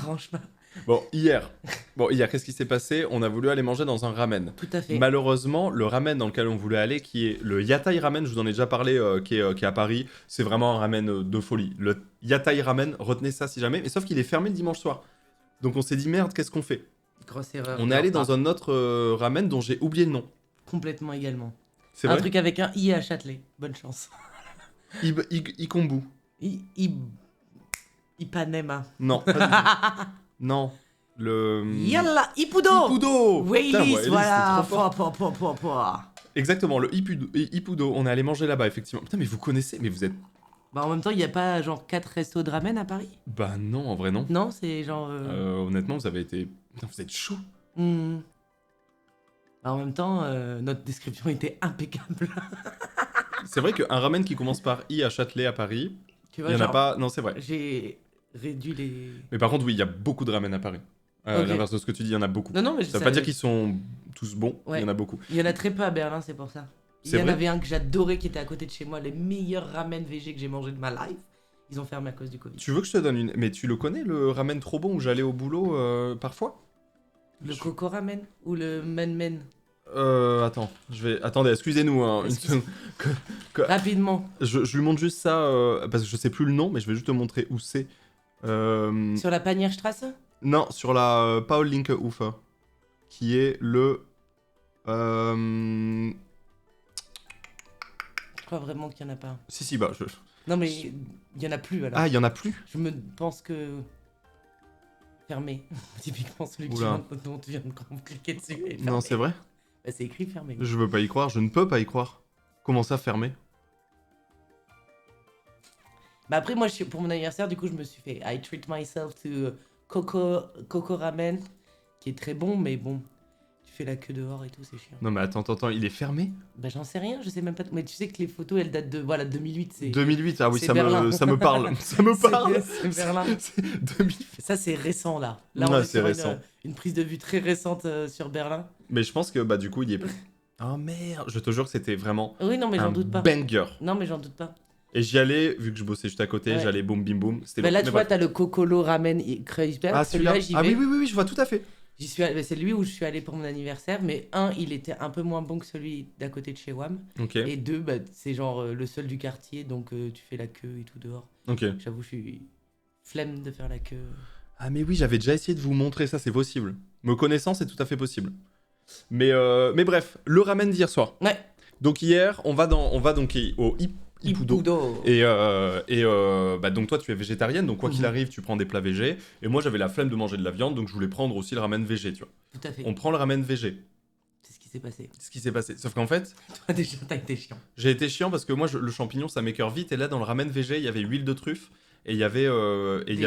dérange pas. Bon, hier, qu'est-ce qui s'est passé? On a voulu aller manger dans un ramen. Tout à fait. Malheureusement, le ramen dans lequel on voulait aller, qui est le Yatai Ramen, je vous en ai déjà parlé, qui est à Paris, c'est vraiment un ramen de folie. Le Yatai Ramen, retenez ça si jamais, mais sauf qu'il est fermé le dimanche soir. Donc on s'est dit merde, qu'est-ce qu'on fait? Grosse erreur. On est allé dans un autre ramen dont j'ai oublié le nom. Complètement également. C'est Un vrai? truc avec un I à Châtelet. Bonne chance. Ikombu. Ipanema. Non, pas du tout. Non. Le... Yalla, Ipudo. Ipudo. Wailis, Putain, Wailis, voilà. c'était trop fort. Exactement, le Ipudo. On est allé manger là-bas, effectivement. Putain, mais vous connaissez, mais vous êtes... Bah en même temps, il n'y a pas genre 4 restos de ramen à Paris? Bah non, en vrai non. Non, c'est genre... Honnêtement, vous avez été... Putain, vous êtes chaud. Bah, en même temps, notre description était impeccable. C'est vrai qu'un ramen qui commence par I à Châtelet à Paris, Tu il vois, y en a genre, pas... Non, c'est vrai. j'ai réduit les... Mais par contre, oui, il y a beaucoup de ramen à Paris. À Ok. l'inverse de ce que tu dis, il y en a beaucoup. Non, mais je Ça veut pas dire savais. qu'ils sont tous bons, Ouais. il y en a beaucoup. Il y en a très peu à Berlin, c'est pour ça. Il C'est y en vrai avait un que j'adorais qui était à côté de chez moi, les meilleurs ramen VG que j'ai mangé de ma life. Ils ont fermé à cause du Covid. Tu veux que je te donne une... Mais tu le connais, le ramen trop bon où j'allais au boulot parfois? Le coco ramen ou le men men? Attends, je vais... Attendez, excusez-nous, hein, une Excuse- seconde. Rapidement. Je lui montre juste ça, parce que je sais plus le nom, mais je vais juste te montrer où c'est. Sur la Panierstrasse? Non, sur la Paul Linke Ufer, qui est le... Je crois vraiment qu'il n'y en a pas. Si, bah... Non, mais il n'y en a plus alors. Ah, il y en a plus? Je me pense que. Fermé. Typiquement celui Oula. dont tu viens de cliquer dessus. est fermé. Non, c'est vrai? Bah, c'est écrit fermé. Je veux pas y croire, je ne peux pas y croire. Comment ça, fermé? Bah après, moi, pour mon anniversaire, du coup, je me suis fait I treat myself to coco ramen, qui est très bon, mais bon, tu fais la queue dehors et tout, c'est chiant. Non mais attends, il est fermé? Bah j'en sais rien, je sais même pas. Mais tu sais que les photos, elles datent de 2008, c'est. 2008, ah oui, c'est ça Berlin. me parle. Ça me parle. C'est Berlin. C'est 2008. Ça, c'est récent là. Là, on Ouais, est c'est sur récent. une prise de vue très récente sur Berlin. Mais je pense que bah du coup il y est plus. Oh merde, je te jure que c'était vraiment Oui, non, mais un j'en doute pas. banger. Non, mais j'en doute pas. Et j'y allais, vu que je bossais juste à côté, Ouais. j'allais boum bim boum. C'était Bah long. là, Mais tu vois, bref. t'as le Cocolo Ramen Kreuzberg. Ah celui-là. j'y Ah vais. oui, je vois tout à fait. J'y suis allé- c'est lui où je suis allé pour mon anniversaire, mais un, il était un peu moins bon que celui d'à côté de chez WAM. Ok. Et deux, bah, c'est genre le seul du quartier, donc tu fais la queue et tout dehors. Ok. J'avoue, je suis flemme de faire la queue. Ah mais oui, j'avais déjà essayé de vous montrer ça, c'est possible. Me connaissant, c'est tout à fait possible. Mais bref, le ramen d'hier soir. Ouais. Donc hier, on va donc au Ipudo. Et bah donc toi tu es végétarienne, donc quoi qu'il arrive tu prends des plats végé. Et moi j'avais la flemme de manger de la viande, donc je voulais prendre aussi le ramen végé, tu vois. Tout à fait. On prend le ramen végé. C'est ce qui s'est passé. C'est ce qui s'est passé. Sauf qu'en fait, Toi, déjà, t'as été chiant. j'ai été chiant parce que moi le champignon ça m'écœure vite. Et là dans le ramen végé il y avait huile de truffe et il y avait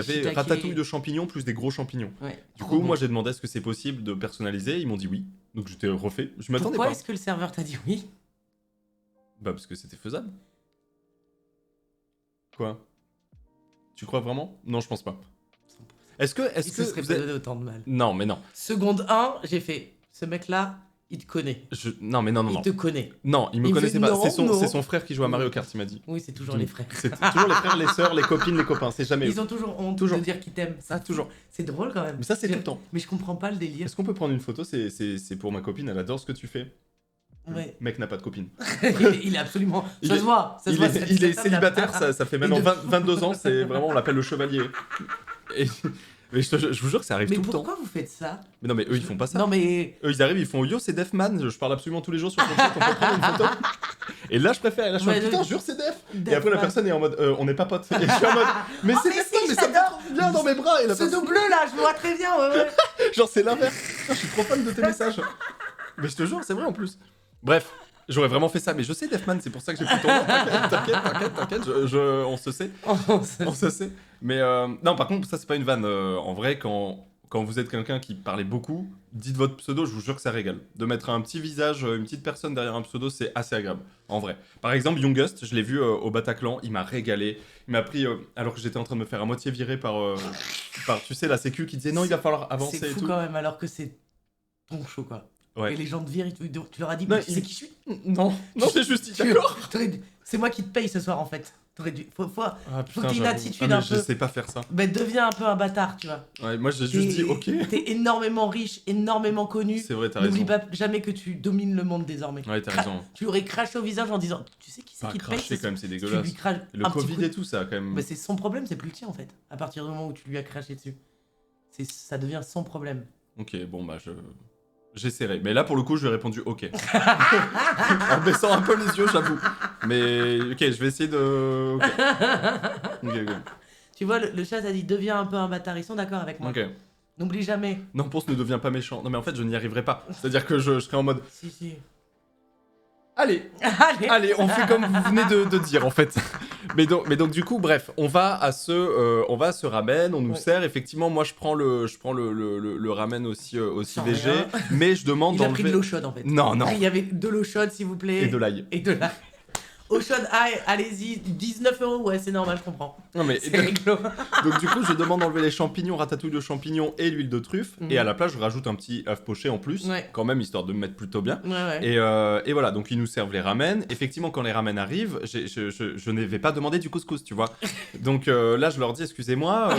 shiitake. ratatouille de champignons plus des gros champignons. Ouais. Du Trop coup bon. moi j'ai demandé est-ce que c'est possible de personnaliser, ils m'ont dit oui. Donc j'étais refait. Je m'attendais Pourquoi pas. est-ce que le serveur t'a dit oui? Bah parce que c'était faisable. Quoi? Tu crois vraiment? Non, je pense pas. Est-ce que Il se serait vous pas êtes- donné autant de mal. Non, mais non. Seconde 1, j'ai fait. Ce mec-là, il te connaît. Non, mais non. Il te connaît. Non, il me Il me connaissait fait pas. non, C'est non. son frère qui joue à Mario Kart, il m'a dit. Oui, c'est toujours les frères. C'est toujours les frères, les sœurs, les copines, les copains. C'est jamais eux. Ils ont toujours honte Toujours. de dire qu'ils t'aiment. Ah, toujours. C'est drôle quand même. Mais ça, c'est tout le temps. Mais je comprends pas le délire. Est-ce qu'on peut prendre une photo? C'est pour ma copine, elle adore ce que tu fais. Ouais. Le mec n'a pas de copine. il est absolument. Il Ça est- se voit. Ça se Il voit, est, il est célibataire, ça fait maintenant Il est- 22 ans, c'est vraiment, on l'appelle le chevalier. Et- mais je vous jure que ça arrive Mais tout le temps. pourquoi vous faites ça? Mais non, mais eux, ils font pas ça. Non, mais. Eux, ils arrivent, ils font yo, c'est Defman. Je parle absolument tous les jours sur ton chat, on peut prendre une photo. Et là, je préfère. Et là, je suis en Ouais, mode, putain, ouais. jure, c'est Def. Et Defman. après, la personne est en mode, on n'est pas potes. Et je suis en mode, mais c'est mais Defman, si, mais je ça me fait t'adore. trop bien dans mes bras. Et la Ce personne, double là, je vois très bien. Ouais. genre, c'est l'inverse. Putain, je suis trop fan de tes messages. Mais je te jure, c'est vrai en plus. Bref. J'aurais vraiment fait ça, mais je sais Defman, c'est pour ça que j'ai pris ton nom. T'inquiète, on se sait. On se sait. Mais non, par contre, ça, c'est pas une vanne. En vrai, quand vous êtes quelqu'un qui parlait beaucoup, dites votre pseudo, je vous jure que ça régale. De mettre un petit visage, une petite personne derrière un pseudo, c'est assez agréable, en vrai. Par exemple, Youngust, je l'ai vu au Bataclan, il m'a régalé. Il m'a pris, alors que j'étais en train de me faire à moitié virer par tu sais, la sécu qui disait non, il va falloir avancer C'est et fou tout. quand même, alors que c'est ton show quoi. Ouais. Et les gens te virent, tu leur as dit, Non, mais tu sais qui je suis? Non, j'ai juste dit Tu- d'accord. C'est moi qui te paye ce soir en fait. T'aurais dû. Faut Ah que putain, t'aies une j'avoue. attitude mais un je peu. sais pas faire ça. Ben, deviens un peu un bâtard, tu vois. Ouais, moi j'ai juste dit ok. T'es énormément riche, énormément connu. C'est vrai, t'as N'oublie raison. pas jamais que tu domines le monde désormais. Ouais, t'as raison. Tu aurais craché au visage en disant tu sais qui c'est Pas qui te paye cracher ce quand même, c'est Tu lui dégueulasse. craches Le un petit Covid coup. et tout, ça a quand même. Bah, c'est son problème, c'est plus le tien en fait. À partir du moment où tu lui as craché dessus. Ça devient son problème. Ok, bon bah j'essaierai. Mais là pour le coup, je lui ai répondu ok. En baissant un peu les yeux, j'avoue. Mais ok, je vais essayer de. Ok. Tu vois, le chat a dit deviens un peu un bâtard. Ils sont d'accord avec moi. Ok. N'oublie jamais. Non, Ponce ne devient pas méchant. Non, mais en fait, je n'y arriverai pas. C'est-à-dire que je serai en mode. Si. Allez, Allez. allez, on fait comme vous venez de dire en fait. Mais donc du coup, bref, on va à ce ramen, on nous Ouais. sert. Effectivement, moi je prends le ramen aussi Sans VG, rien. mais je demande Il a pris de d'enlever l'eau chaude en fait. Non. Il y avait de l'eau chaude s'il vous plaît. Et de l'ail. Et de l'ail. Eau chaude, allez-y, 19 €, ouais, c'est normal, je comprends. Non mais C'est réglo. donc du coup, je demande d'enlever les champignons, ratatouille de champignons et l'huile de truffe, Mhm. et à la place, je rajoute un petit œuf poché en plus, Ouais. quand même histoire de me mettre plutôt bien. Ouais. Et voilà, donc ils nous servent les ramen. Effectivement, quand les ramen arrivent, je ne vais pas demander du couscous, tu vois. Donc là, je leur dis, excusez-moi,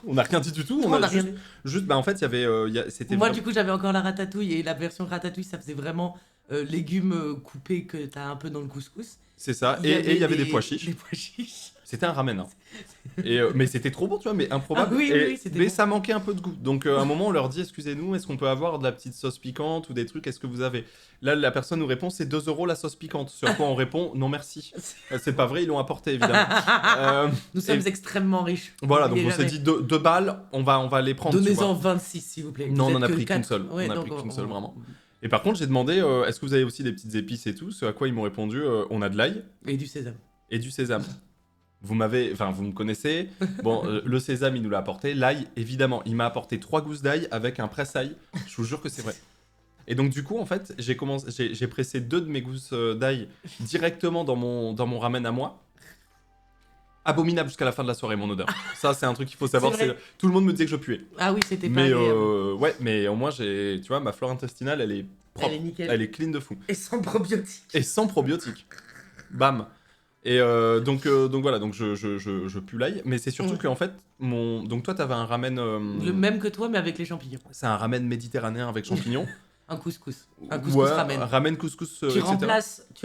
on n'a rien dit du tout. On a rien dit. Juste, bah en fait, il y avait, c'était Moi, vraiment- du coup, j'avais encore la ratatouille et la version ratatouille, ça faisait vraiment légumes coupés que t'as un peu dans le couscous. c'est ça. Et il y avait des pois chiches. Des pois chiches. C'était un ramen. Hein. Mais c'était trop bon, tu vois, mais improbable. Ah oui, Et- oui, c'était mais bon. ça manquait un peu de goût. Donc à un moment, on leur dit, excusez-nous, est-ce qu'on peut avoir de la petite sauce piquante ou des trucs, est-ce que vous avez? Là, la personne nous répond, c'est 2 € la sauce piquante. Sur quoi on répond, non merci. C'est pas vrai, ils l'ont apporté, évidemment. Nous sommes et- extrêmement riches. Voilà, donc N'oubliez on s'est jamais. dit 2 balles, on va les prendre. tu Donnez-en vois. 26, s'il vous plaît. Non, Vous on en êtes a que pris qu'une quatre. seule. Ouais, On a donc, pris qu'une seule, vraiment. Et par contre, j'ai demandé, est-ce que vous avez aussi des petites épices et tout? Ce à quoi ils m'ont répondu, on a de l'ail Et du sésame. et du sésame. Vous me connaissez. Bon, le sésame, il nous l'a apporté. L'ail, évidemment, il m'a apporté 3 gousses d'ail avec un presse-ail. Je vous jure que c'est vrai. Et donc, du coup, en fait, j'ai pressé 2 de mes gousses d'ail directement dans mon ramen à moi. Abominable jusqu'à la fin de la soirée, mon odeur. Ça, c'est un truc qu'il faut savoir. C'est vrai. Tout le monde me disait que je puais. Ah oui, c'était pas Mais agréable. ouais, mais au moins, tu vois, ma flore intestinale, elle est propre. Elle est nickel. Elle est clean de fou. Et sans probiotiques. Et sans probiotiques. Bam. Et donc voilà, donc je pue l'ail. Mais c'est surtout Ouais. qu'en fait, donc toi, t'avais un ramen. Le même que toi, mais avec les champignons. C'est un ramen méditerranéen avec champignons. Un couscous. Un couscous Ouais, ramen. ramen couscous, Tu etc.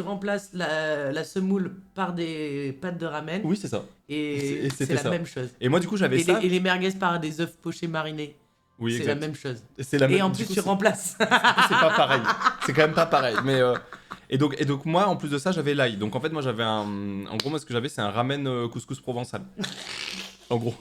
remplaces la semoule par des pâtes de ramen Oui, c'est ça. et c'était c'est la ça. même chose. Et moi, du coup, j'avais Et ça. les merguez par des œufs pochés marinés. Oui, C'est exact. la même chose. C'est la même. Et en du plus, coup, tu c'est- remplaces. c'est pas pareil. C'est quand même pas pareil. Mais et donc moi, en plus de ça, j'avais l'ail. Donc en fait, moi, j'avais en gros, moi, ce que j'avais, c'est un ramen couscous provençal. En gros,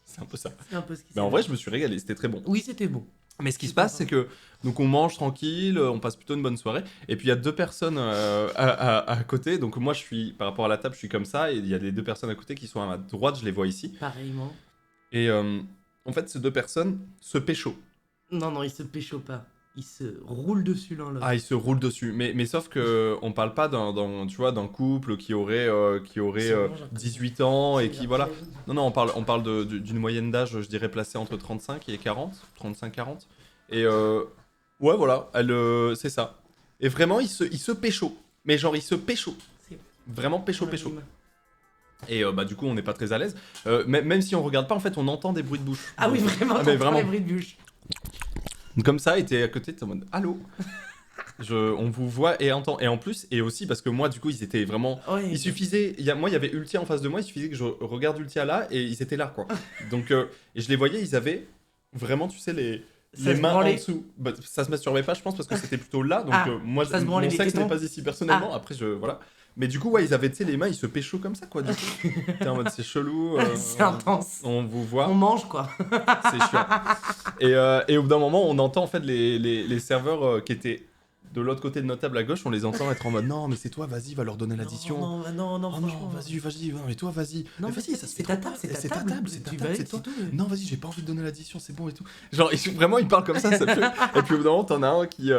c'est un peu ça. C'est un peu ce qui Mais en vrai, je me suis régalé. C'était très bon. Oui, c'était bon. Mais ce qui se passe, c'est que donc on mange tranquille, on passe plutôt une bonne soirée. Et puis il y a 2 personnes à côté. Donc moi, par rapport à la table, je suis comme ça. Et il y a les 2 personnes à côté qui sont à ma droite. Je les vois ici. Pareillement. Et en fait, ces 2 personnes se pécho. Non, il se pécho pas. Il se roule dessus l'un l'autre. Ah, ils se roulent dessus. Mais sauf que on parle pas tu vois, d'un couple qui aurait C'est bon, j'ai 18 ans et qui voilà. Non, on parle d'une moyenne d'âge, je dirais, placée entre 35 et 40, 35-40. Et ouais, voilà, c'est ça. Et vraiment, il se pécho. Mais genre, il se pécho. C'est- Vraiment pécho. Et bah du coup, on n'est pas très à l'aise. Même si on regarde pas, en fait, on entend des bruits de bouche. Ah oui, vraiment, Ah, mais t'entends vraiment. les bruits de bûche. Comme ça, et t'es à côté, t'es en mode allô. On vous voit et entend. Et en plus, et aussi parce que moi, du coup, ils étaient vraiment. Ouais. Il suffisait, moi il y avait Ultia en face de moi, il suffisait que je regarde Ultia là et ils étaient là quoi. Donc et je les voyais, ils avaient vraiment, tu sais, Ça les se mains en branlait. dessous. Bah, ça se masturbait pas, je pense, parce que c'était plutôt là. Donc Ah, moi, ça se mon branlait les sexe n'est tétons. pas ici personnellement. Après, voilà. Mais du coup, ouais, ils avaient, tu sais, les mains, ils se pécho comme ça quoi. Du coup, t'es en mode c'est chelou. C'est intense. On vous voit. On mange quoi. C'est chiant. Et au bout d'un moment, on entend en fait les serveurs qui étaient de l'autre côté de notre table à gauche, on les entend être en mode non, mais c'est toi, vas-y, va leur donner l'addition. Non, Oh non, franchement. vas-y, non, mais toi, vas-y. Non, Mais mais vas-y, ça se c'est fait ta trop table, bien. c'est ta table. c'est ta Tu table, vas- c'est toi. tout. Non, vas-y, j'ai pas envie de donner l'addition, c'est bon et tout. Genre, vraiment, il parle comme ça fait. Et puis au bout d'un moment, t'en as un qui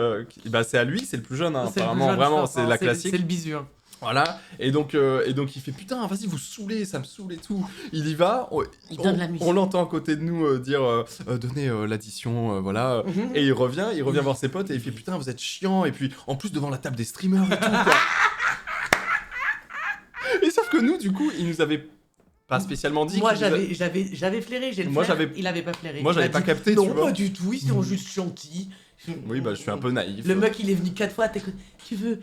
bah, c'est à lui, c'est le plus jeune, hein, C'est le apparemment, plus jeune, vraiment, je c'est pense, la hein. classique. C'est le bisu. Hein. Voilà, et donc il fait putain, vas-y, vous saoulez, ça me saoule et tout. Il y va, Il donne la musique. on l'entend à côté de nous dire donnez l'addition, voilà. Mhm. Et il revient voir ses potes et il fait putain, vous êtes chiant. Et puis en plus devant la table des streamers et tout, quoi. Et ça sauf que nous, du coup, il nous avait pas spécialement dit. Moi, qu'il nous a- j'avais flairé, j'ai le Moi, flair, j'avais- il avait pas flairé. Moi, Il j'avais m'a pas dit, capté, tu non, vois. pas du tout, ils sont juste gentils. Oui, bah, je suis un peu naïf. Le mec, il est venu 4 fois. Tu veux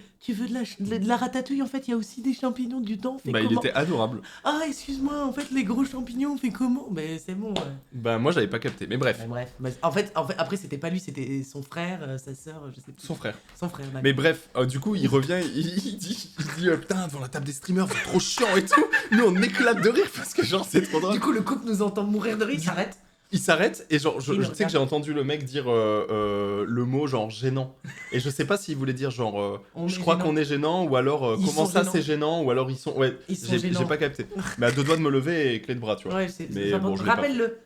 de la ratatouille? En fait, il y a aussi des champignons du temps. Bah, il était adorable. Ah, excuse-moi, en fait, les gros champignons, on fait comment? Mais c'est bon. Ouais. Bah, moi, j'avais pas capté. Mais bref, Ouais, bref. En fait, après, c'était pas lui, c'était son frère, sa sœur, je sais plus. son frère. Son frère, d'accord. Mais bref, du coup, il revient, il dit putain, devant la table des streamers, c'est trop chiant et tout. Nous, on éclate de rire parce que, genre, c'est trop drôle. Du coup, le couple nous entend mourir de rire, il s'arrête. Il s'arrête et genre, je Il nous sais que regarde. j'ai entendu le mec dire le mot genre gênant. Et je sais pas s'il voulait dire genre On je est crois gênant. qu'on est gênant ou alors Ils comment sont ça gênants. c'est gênant ou alors ils sont. Ouais, Ils sont j'ai gênants. pas capté. Mais à 2 doigts de me lever et clé de bras, tu vois. Ouais, Mais c'est bon, important. je l'ai pas Rappelle-le.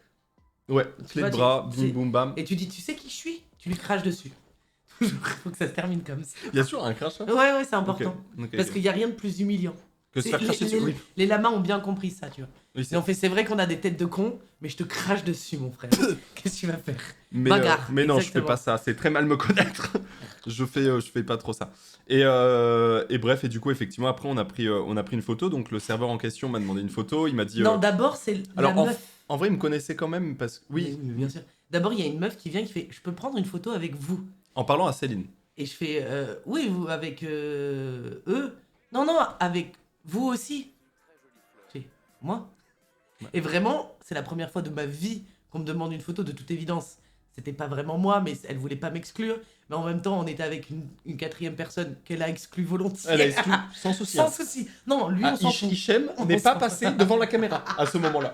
Ouais, clé vois, de bras, c'est- bim boum bam. Et tu dis, tu sais qui je suis? Tu lui craches dessus. Toujours, faut que ça se termine comme ça. Bien sûr, un crash. Hein. Ouais, c'est important. Ok, Parce ok. qu'il n'y a rien de plus humiliant. Que se faire Les- cracher les- dessus. Oui, Les lamas ont bien compris ça, tu vois. oui, Et on fait, c'est vrai qu'on a des têtes de cons, mais je te crache dessus, mon frère. Qu'est-ce que tu vas faire? Mais, Bagarre, mais non, je exactement. fais pas ça. C'est très mal me connaître. je fais pas trop ça. Et bref, et du coup, effectivement, après, on a pris une photo. Donc, le serveur en question m'a demandé une photo. Il m'a dit. Non, d'abord, c'est alors, la meuf. En vrai, il me connaissait quand même parce que. Oui, Oui, bien sûr. D'abord, il y a une meuf qui vient qui fait, je peux prendre une photo avec vous? en parlant à Céline. Et je fais, oui, vous, avec eux? Non, non, avec vous aussi. Je fais, moi? Ouais. Et vraiment, c'est la première fois de ma vie qu'on me demande une photo, de toute évidence. C'était pas vraiment moi, mais elle voulait pas m'exclure. Mais en même temps, on était avec une quatrième personne qu'elle a exclue volontiers. Elle a exclu sans souci. Sans souci. Non, lui, on s'en fout. Hichem On n'est s'en pas fout. passé devant la caméra à ce moment-là.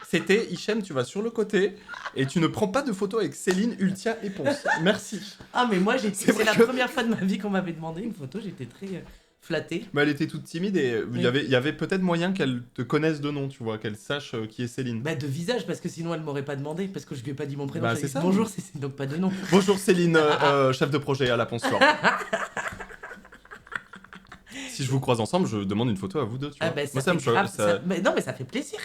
C'était Hichem, tu vas sur le côté et tu ne prends pas de photo avec Céline, Ultia et Ponce. Merci. Ah, mais moi, C'est c'est vrai la que- première fois de ma vie qu'on m'avait demandé une photo. J'étais très flattée. Mais elle était toute timide et Oui. il y avait peut-être moyen qu'elle te connaisse de nom, tu vois, qu'elle sache qui est Céline. Bah, de visage, parce que sinon, elle m'aurait pas demandé. Parce que je lui ai pas dit mon prénom. Bah, J'avais c'est dit, ça. bonjour, c'est donc pas de nom. Bonjour Céline, chef de projet à la Ponce Store. Si je vous croise ensemble, je demande une photo à vous deux, tu vois. Ah, bah, Moi, ça me fait choque. grave, ça- Mais non, mais ça fait plaisir.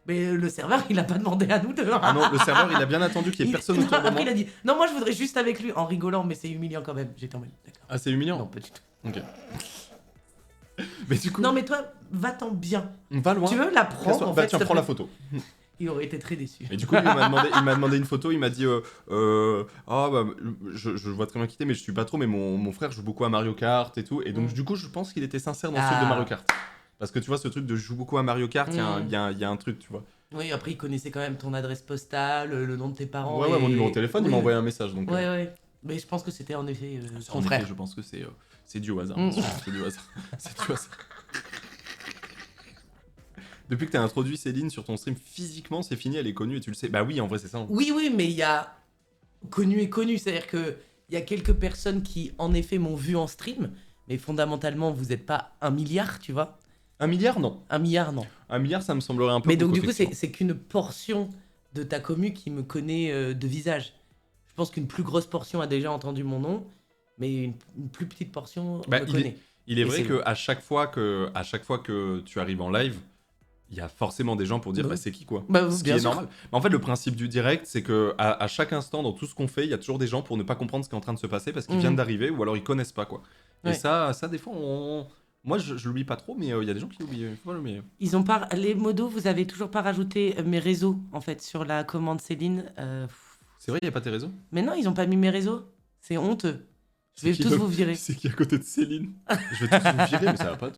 Mais le serveur, il a pas demandé à nous deux. Ah non, le serveur, il a bien attendu qu'il y ait personne autour de Après, moi. il a dit, non, moi, je voudrais juste avec lui, en rigolant, mais c'est humiliant quand même. J'étais en mode, d'accord. Ah, c'est humiliant. Non, pas du tout. Ok. Mais du coup, Non, mais toi, va-t'en bien. on va loin. Tu veux la prendre, en Bah, fait, tiens, s'il te prends la plaît. photo. Il aurait été très déçu. Et du coup, lui, il m'a demandé une photo. Il m'a dit ah, bah, je vois très bien quitter, mais je suis pas trop. Mais mon frère joue beaucoup à Mario Kart et tout. Et donc, Mm. du coup, je pense qu'il était sincère dans ce Ah. truc de Mario Kart. Parce que tu vois, ce truc de je joue beaucoup à Mario Kart, il y a un- Mm. il y, a un- il y a un truc, tu vois. Oui, après, il connaissait quand même ton adresse postale, le nom de tes parents. Ouais, ouais, mon numéro de téléphone, il Oui. m'a envoyé un message. Donc, Ouais, ouais. Mais je pense que c'était en effet en ton effet, frère. je pense que c'est du hasard. Mm. C'est du hasard. C'est du hasard. Depuis que t'as introduit Céline sur ton stream, physiquement, c'est fini, elle est connue et tu le sais. Bah oui, en vrai, c'est ça. hein. Oui, oui, mais il y a connu et connu. C'est-à-dire que il y a quelques personnes qui, en effet, m'ont vu en stream. Mais fondamentalement, vous n'êtes pas 1 milliard, tu vois. 1 milliard, non. 1 milliard, non. 1 milliard, ça me semblerait un peu. Mais donc, beaucoup, du coup, effectivement. c'est qu'une portion de ta commu qui me connaît de visage. Je pense qu'une plus grosse portion a déjà entendu mon nom, mais une plus petite portion Bah, me il connaît. Il est Et vrai c'est que à chaque fois que tu arrives en live, il y a forcément des gens pour dire Bah bah, oui. c'est qui quoi. Bah, Ce qui bien est sûr. normal. Mais en fait, le principe du direct, c'est que à chaque instant, dans tout ce qu'on fait, il y a toujours des gens pour ne pas comprendre ce qui est en train de se passer parce qu'ils Mhm. viennent d'arriver ou alors ils connaissent pas quoi. Et Ouais. ça, des fois, moi je l'oublie pas trop, mais il y a des gens qui l'oublient. Il faut pas l'oublier. Ils ont pas... Les modos, vous avez toujours pas rajouté mes réseaux, en fait, sur la commande Céline. C'est vrai, il y a pas tes réseaux. Mais non, ils ont pas mis mes réseaux. C'est honteux. Je vais C'est qui tous le- vous virer. C'est qui à côté de Céline. Je vais tous vous virer, mais ça va pas.